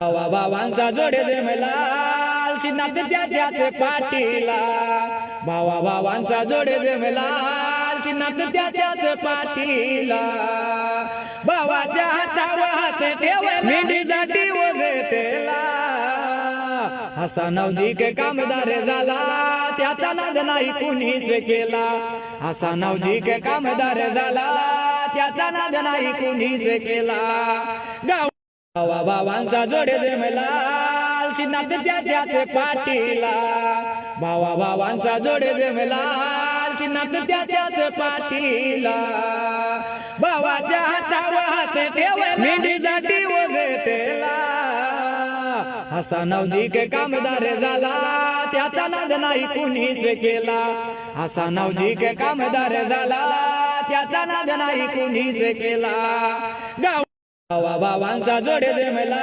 भावा भावांचा जोडे जमला चिन्हात त्याच्याच पाठीला भावा भावांचा जोडे जमला चिन्हात त्याच्याच पाठीला भावाच्या हातावर हात ठेव मेंढीचा दिवस टेला असा नवजिक कामदार झाला त्याचा नाद नाही कुणीच केला असा नवजिक कामदार झाला त्याचा नाद नाही कुणीच केला भावा भावांचा जोडे जमला चिन्हात त्याच्याच पाठीला भावा भावांचा जोडे जमला चिन्हात त्याच्याच पाठीला भावाच्या हातावर हात ठेव मेंढीचा दिवस टेला असा नवजिक कामदार झाला त्याचा नाद नाही कुणीच केला असा नवजिक कामदार झाला त्याचा नाद नाही कुणीच केला भावा भावांचा जोडे जमला